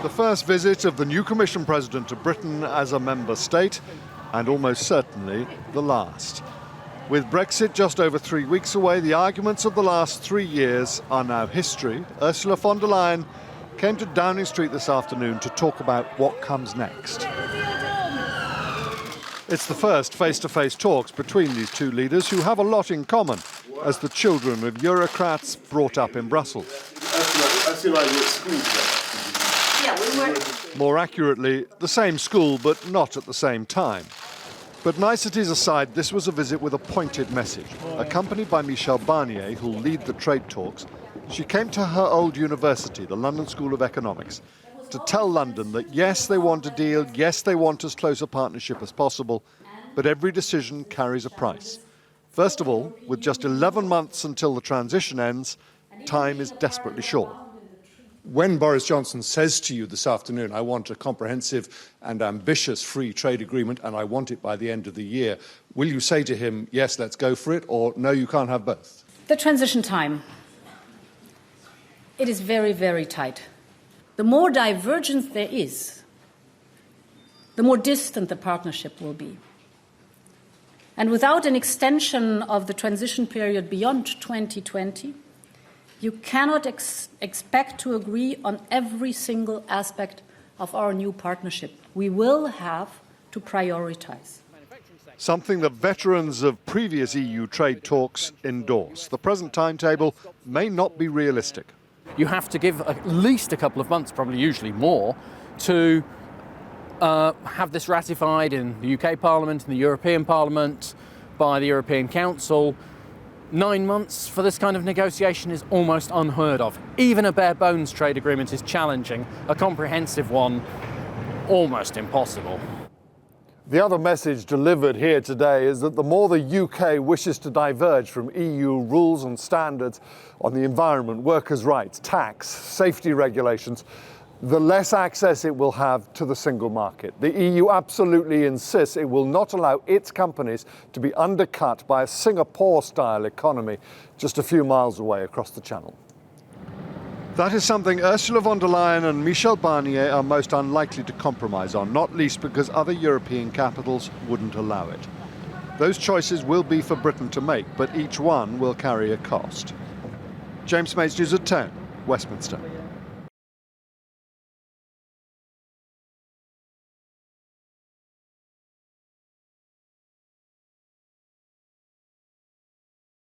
The first visit of the new Commission President to Britain as a member state, and almost certainly the last. With Brexit just over 3 weeks away, the arguments of the last 3 years are now history. Ursula von der Leyen came to Downing Street this afternoon to talk about what comes next. It's the first face-to-face talks between these two leaders who have a lot in common as the children of bureaucrats brought up in Brussels. More accurately, the same school, but not at the same time. But niceties aside, this was a visit with a pointed message. Accompanied by Michel Barnier, who'll lead the trade talks, she came to her old university, the London School of Economics, to tell London that yes, they want a deal, yes, they want as close a partnership as possible, but every decision carries a price. First of all, with just 11 months until the transition ends, time is desperately short. When Boris Johnson says to you this afternoon, I want a comprehensive and ambitious free trade agreement and I want it by the end of the year, will you say to him, yes, let's go for it, or no, you can't have both? The transition time, it is very, very tight. The more divergence there is, the more distant the partnership will be. And without an extension of the transition period beyond 2020, you cannot expect to agree on every single aspect of our new partnership. We will have to prioritise. Something that veterans of previous EU trade talks endorse. The present timetable may not be realistic. You have to give at least a couple of months, probably usually more, to have this ratified in the UK Parliament, in the European Parliament, by the European Council. 9 months for this kind of negotiation is almost unheard of. Even a bare-bones trade agreement is challenging. A comprehensive one, almost impossible. The other message delivered here today is that the more the UK wishes to diverge from EU rules and standards on the environment, workers' rights, tax, safety regulations, the less access it will have to the single market. The EU absolutely insists it will not allow its companies to be undercut by a Singapore-style economy just a few miles away across the Channel. That is something Ursula von der Leyen and Michel Barnier are most unlikely to compromise on, not least because other European capitals wouldn't allow it. Those choices will be for Britain to make, but each one will carry a cost. James Mates, News at 10, Westminster.